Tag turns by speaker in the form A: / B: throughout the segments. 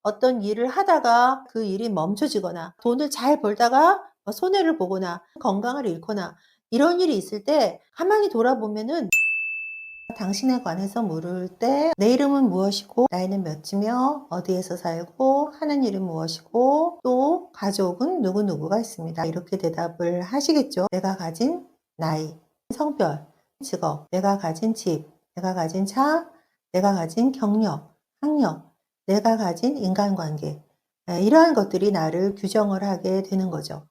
A: 어떤 일을 하다가 그 일이 멈춰지거나 돈을 잘 벌다가 손해를 보거나 건강을 잃거나 이런 일이 있을 때 가만히 돌아보면은 당신에 관해서 물을 때 "내 이름은 무엇이고 나이는 몇이며 어디에서 살고 하는 일은 무엇이고 또 가족은 누구누구가 있습니다." 이렇게 대답을 하시겠죠. 내가 가진 나이, 성별, 직업, 내가 가진 집, 내가 가진 차, 내가 가진 경력, 학력, 내가 가진 인간관계, 이러한 것들이 나를 규정을 하게 되는 거죠.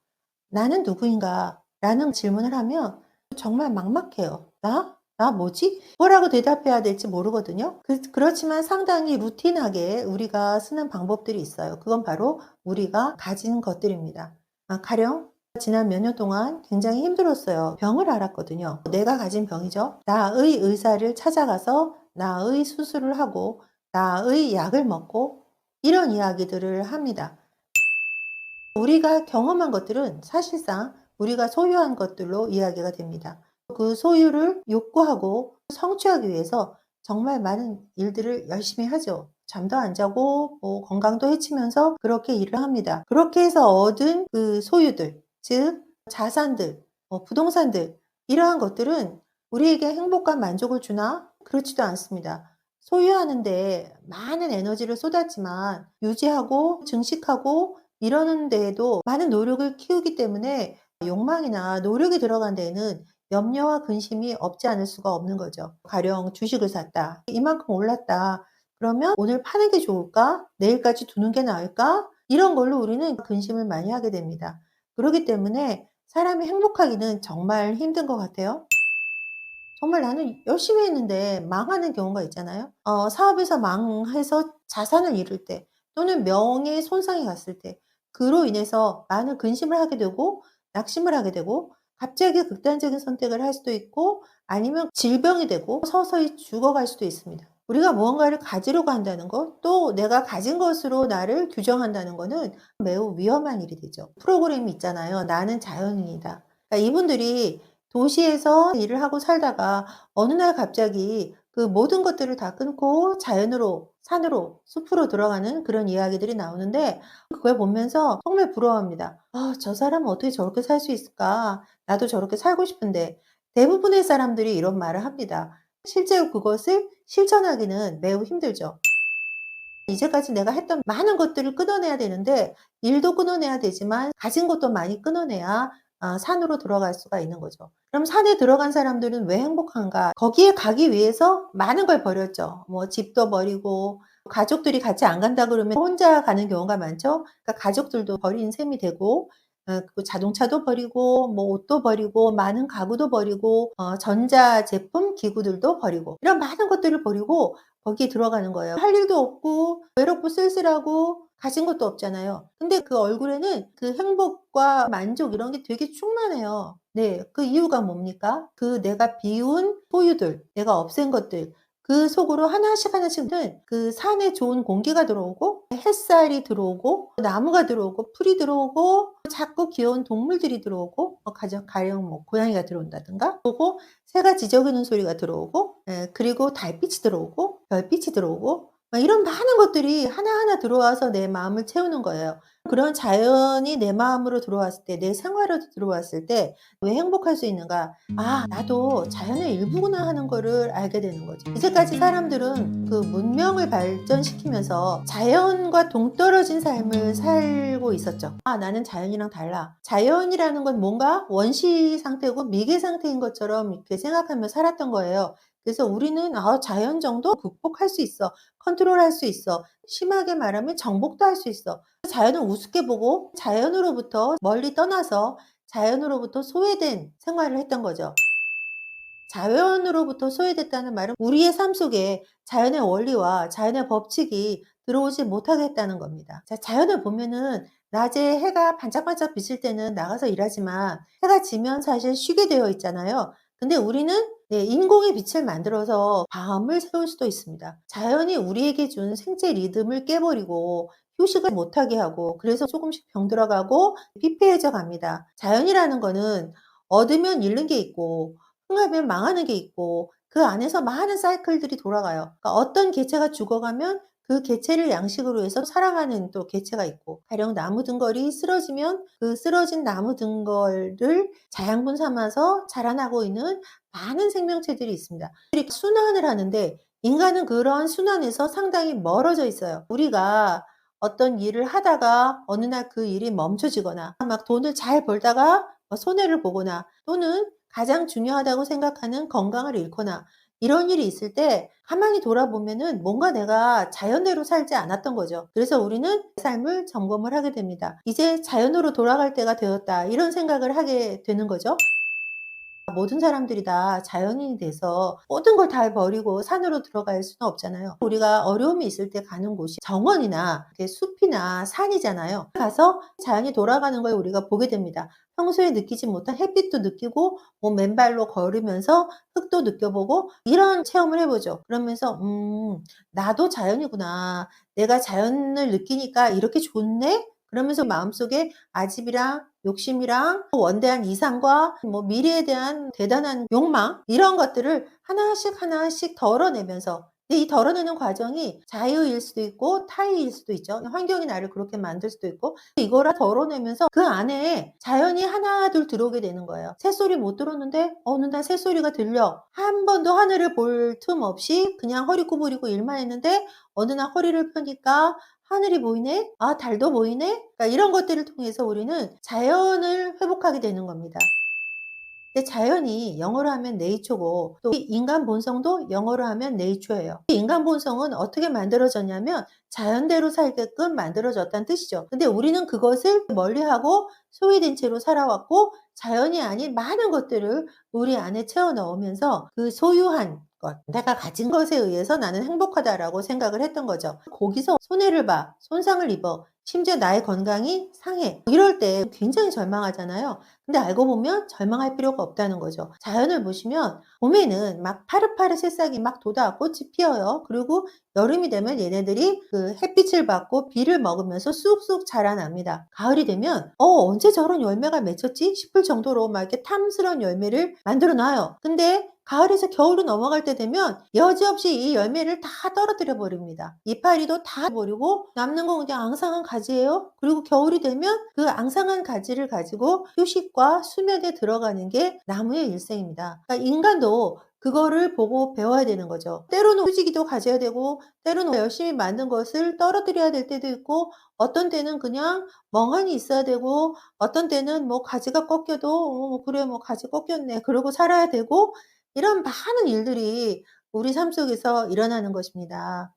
A: '나는 누구인가?'라는 질문을 하면 정말 막막해요. '나? 나 뭐지?' 뭐라고 대답해야 될지 모르거든요. 그렇지만 상당히 루틴하게 우리가 쓰는 방법들이 있어요. 그건 바로 우리가 가진 것들입니다. 가령 지난 몇 년 동안 굉장히 힘들었어요. 병을 앓았거든요. 내가 가진 병이죠. 나의 의사를 찾아가서 나의 수술을 하고 나의 약을 먹고 이런 이야기들을 합니다. 우리가 경험한 것들은 사실상 우리가 소유한 것들로 이야기가 됩니다. 그 소유를 욕구하고 성취하기 위해서 정말 많은 일들을 열심히 하죠. 잠도 안 자고 뭐 건강도 해치면서 그렇게 일을 합니다. 그렇게 해서 얻은 그 소유들, 즉 자산들, 부동산들 이러한 것들은 우리에게 행복과 만족을 주나? 그렇지도 않습니다. 소유하는 데 많은 에너지를 쏟았지만 유지하고 증식하고 이러는 데에도 많은 노력을 키우기 때문에 욕망이나 노력이 들어간 데에는 염려와 근심이 없지 않을 수가 없는 거죠. 가령 주식을 샀다. 이만큼 올랐다. 그러면 '오늘 파는 게 좋을까? 내일까지 두는 게 나을까?' 이런 걸로 우리는 근심을 많이 하게 됩니다. 그러기 때문에 사람이 행복하기는 정말 힘든 것 같아요. 정말 나는 열심히 했는데 망하는 경우가 있잖아요. 사업에서 망해서 자산을 잃을 때 또는 명예의 손상이 갔을 때 그로 인해서 많은 근심을 하게 되고 낙심을 하게 되고 갑자기 극단적인 선택을 할 수도 있고 아니면 질병이 되고 서서히 죽어갈 수도 있습니다. 우리가 무언가를 가지려고 한다는 것, 또 내가 가진 것으로 나를 규정한다는 것은 매우 위험한 일이 되죠. 프로그램이 있잖아요. 나는 자연인이다. 그러니까 이분들이 도시에서 일을 하고 살다가 어느 날 갑자기 그 모든 것들을 다 끊고 자연으로 산으로 숲으로 들어가는 그런 이야기들이 나오는데 그걸 보면서 정말 부러워합니다. '아 저 사람은 어떻게 저렇게 살 수 있을까? 나도 저렇게 살고 싶은데.' 대부분의 사람들이 이런 말을 합니다. 실제로 그것을 실천하기는 매우 힘들죠. 이제까지 내가 했던 많은 것들을 끊어내야 되는데 일도 끊어내야 되지만 가진 것도 많이 끊어내야 산으로 들어갈 수가 있는 거죠. 그럼 산에 들어간 사람들은 왜 행복한가? 거기에 가기 위해서 많은 걸 버렸죠. 뭐 집도 버리고 가족들이 같이 안 간다 그러면 혼자 가는 경우가 많죠. 그러니까 가족들도 버린 셈이 되고 그 자동차도 버리고 뭐 옷도 버리고 많은 가구도 버리고 전자제품 기구들도 버리고 이런 많은 것들을 버리고 거기에 들어가는 거예요. 할 일도 없고 외롭고 쓸쓸하고 가진 것도 없잖아요. 근데 그 얼굴에는 그 행복과 만족 이런 게 되게 충만해요. 네. 그 이유가 뭡니까? 그 내가 비운 소유들, 내가 없앤 것들 그 속으로 하나씩 하나씩은 그 산에 좋은 공기가 들어오고 햇살이 들어오고 나무가 들어오고 풀이 들어오고 작고 귀여운 동물들이 들어오고 가령 뭐 고양이가 들어온다든가 그리고 새가 지저귀는 소리가 들어오고 그리고 달빛이 들어오고 별빛이 들어오고 막 이런 많은 것들이 하나하나 들어와서 내 마음을 채우는 거예요. 그런 자연이 내 마음으로 들어왔을 때 내 생활로 들어왔을 때 왜 행복할 수 있는가? '아 나도 자연의 일부구나.' 하는 거를 알게 되는 거죠. 이제까지 사람들은 그 문명을 발전시키면서 자연과 동떨어진 삶을 살고 있었죠. '아 나는 자연이랑 달라.' 자연이라는 건 뭔가 원시 상태고 미개 상태인 것처럼 이렇게 생각하며 살았던 거예요. 그래서 우리는 '아 자연 정도 극복할 수 있어. 컨트롤할 수 있어. 심하게 말하면 정복도 할 수 있어.' 자연을 우습게 보고 자연으로부터 멀리 떠나서 자연으로부터 소외된 생활을 했던 거죠. 자연으로부터 소외됐다는 말은 우리의 삶 속에 자연의 원리와 자연의 법칙이 들어오지 못하게 했다는 겁니다. 자, 자연을 보면은 낮에 해가 반짝반짝 비칠 때는 나가서 일하지만 해가 지면 사실 쉬게 되어 있잖아요. 근데 우리는 네, 인공의 빛을 만들어서 밤을 새울 수도 있습니다. 자연이 우리에게 준 생체 리듬을 깨버리고 휴식을 못하게 하고 그래서 조금씩 병들어가고 피폐해져 갑니다. 자연이라는 거는 얻으면 잃는 게 있고 흥하면 망하는 게 있고 그 안에서 많은 사이클들이 돌아가요. 그러니까 어떤 개체가 죽어가면 그 개체를 양식으로 해서 살아가는 또 개체가 있고, 가령 나무 등걸이 쓰러지면 그 쓰러진 나무 등걸을 자양분 삼아서 자라나고 있는 많은 생명체들이 있습니다. 이렇게 순환을 하는데 인간은 그러한 순환에서 상당히 멀어져 있어요. 우리가 어떤 일을 하다가 어느 날 그 일이 멈춰지거나 막 돈을 잘 벌다가 손해를 보거나, 또는 가장 중요하다고 생각하는 건강을 잃거나, 이런 일이 있을 때 가만히 돌아보면은 뭔가 내가 자연대로 살지 않았던 거죠. 그래서 우리는 삶을 점검을 하게 됩니다. '이제 자연으로 돌아갈 때가 되었다.' 이런 생각을 하게 되는 거죠. 모든 사람들이 다 자연인이 돼서 모든 걸 다 버리고 산으로 들어갈 수는 없잖아요. 우리가 어려움이 있을 때 가는 곳이 정원이나 이렇게 숲이나 산이잖아요. 가서 자연이 돌아가는 걸 우리가 보게 됩니다. 평소에 느끼지 못한 햇빛도 느끼고, 뭐 맨발로 걸으면서 흙도 느껴보고, 이런 체험을 해 보죠. 그러면서 '나도 자연이구나. 내가 자연을 느끼니까 이렇게 좋네?' 그러면서 마음속에 아집이랑 욕심이랑 원대한 이상과 뭐 미래에 대한 대단한 욕망, 이런 것들을 하나씩 하나씩 덜어내면서, 근데 이 덜어내는 과정이 자유일 수도 있고 타의일 수도 있죠. 환경이 나를 그렇게 만들 수도 있고, 이거를 덜어내면서 그 안에 자연이 하나둘 들어오게 되는 거예요. 새소리 못 들었는데 어느 날 새소리가 들려. 한 번도 하늘을 볼 틈 없이 그냥 허리 구부리고 일만 했는데 어느 날 허리를 펴니까 하늘이 보이네? 아, 달도 보이네? 그러니까 이런 것들을 통해서 우리는 자연을 회복하게 되는 겁니다. 근데 자연이 영어로 하면 네이처고, 또 인간 본성도 영어로 하면 네이처예요. 인간 본성은 어떻게 만들어졌냐면 자연대로 살게끔 만들어졌다는 뜻이죠. 근데 우리는 그것을 멀리하고 소외된 채로 살아왔고, 자연이 아닌 많은 것들을 우리 안에 채워 넣으면서 그 소유한 것, 내가 가진 것에 의해서 '나는 행복하다.'라고 생각을 했던 거죠. 거기서 손해를 봐, 손상을 입어, 심지어 나의 건강이 상해. 이럴 때 굉장히 절망하잖아요. 근데 알고 보면 절망할 필요가 없다는 거죠. 자연을 보시면 봄에는 막 파릇파릇 새싹이 막 돋아 꽃이 피어요. 그리고 여름이 되면 얘네들이 그 햇빛을 받고 비를 먹으면서 쑥쑥 자라납니다. 가을이 되면 언제 저런 열매가 맺혔지 싶을 정도로 막 이렇게 탐스러운 열매를 만들어 놔요. 근데 가을에서 겨울로 넘어갈 때 되면 여지없이 이 열매를 다 떨어뜨려 버립니다. 이파리도 다 버리고 남는 건 그냥 앙상한 가지예요. 그리고 겨울이 되면 그 앙상한 가지를 가지고 휴식과 수면에 들어가는 게 나무의 일생입니다. 그러니까 인간도 그거를 보고 배워야 되는 거죠. 때로는 휴지기도 가져야 되고, 때로는 열심히 만든 것을 떨어뜨려야 될 때도 있고, 어떤 때는 그냥 멍하니 있어야 되고, 어떤 때는 뭐 가지가 꺾여도 '그래 뭐 가지 꺾였네.' 그러고 살아야 되고, 이런 많은 일들이 우리 삶 속에서 일어나는 것입니다.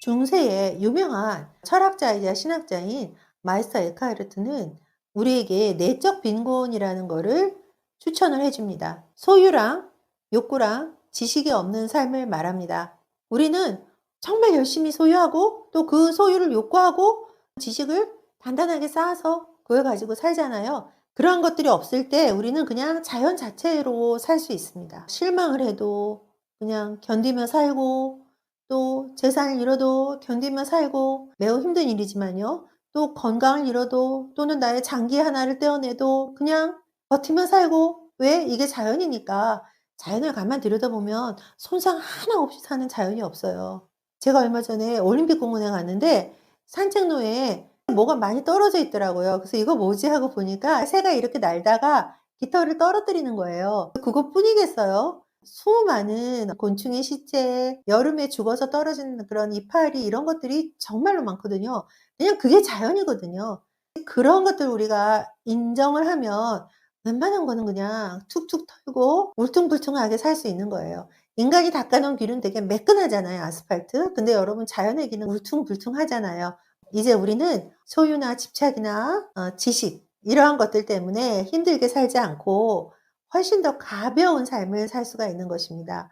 A: 중세의 유명한 철학자이자 신학자인 마이스터 에크하르트는 우리에게 내적 빈곤이라는 거를 추천을 해 줍니다. 소유랑 욕구랑 지식이 없는 삶을 말합니다. 우리는 정말 열심히 소유하고 또 그 소유를 욕구하고 지식을 단단하게 쌓아서 그걸 가지고 살잖아요. 그런 것들이 없을 때 우리는 그냥 자연 자체로 살 수 있습니다. 실망을 해도 그냥 견디며 살고, 또 재산을 잃어도 견디며 살고, 매우 힘든 일이지만요. 또 건강을 잃어도, 또는 나의 장기 하나를 떼어내도 그냥 버티며 살고. 왜? 이게 자연이니까. 자연을 가만 들여다보면 손상 하나 없이 사는 자연이 없어요. 제가 얼마 전에 올림픽 공원에 갔는데 산책로에 뭐가 많이 떨어져 있더라고요. 그래서 '이거 뭐지?' 하고 보니까 새가 이렇게 날다가 깃털을 떨어뜨리는 거예요. 그것뿐이겠어요? 수많은 곤충의 시체, 여름에 죽어서 떨어지는 그런 이파리, 이런 것들이 정말로 많거든요. 그냥 그게 자연이거든요. 그런 것들 우리가 인정을 하면 웬만한 거는 그냥 툭툭 털고 울퉁불퉁하게 살 수 있는 거예요. 인간이 닦아 놓은 길은 되게 매끈하잖아요, 아스팔트. 근데 여러분, 자연의 길은 울퉁불퉁하잖아요. 이제 우리는 소유나 집착이나 지식, 이러한 것들 때문에 힘들게 살지 않고 훨씬 더 가벼운 삶을 살 수가 있는 것입니다.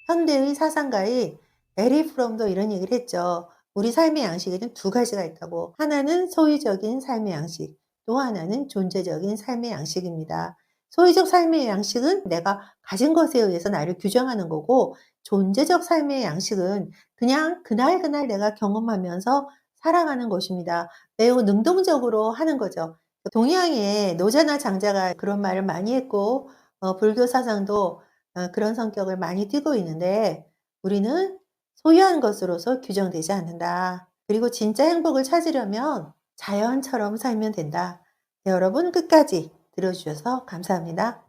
A: 현대의 사상가인 에리 프롬도 이런 얘기를 했죠. 우리 삶의 양식에는 두 가지가 있다고. 하나는 소유적인 삶의 양식, 또 하나는 존재적인 삶의 양식입니다. 소유적 삶의 양식은 내가 가진 것에 의해서 나를 규정하는 거고, 존재적 삶의 양식은 그냥 그날그날 내가 경험하면서 살아가는 것입니다. 매우 능동적으로 하는 거죠. 동양의 노자나 장자가 그런 말을 많이 했고, 불교 사상도 그런 성격을 많이 띠고 있는데, 우리는 소유한 것으로서 규정되지 않는다. 그리고 진짜 행복을 찾으려면 자연처럼 살면 된다. 네, 여러분 끝까지 들어주셔서 감사합니다.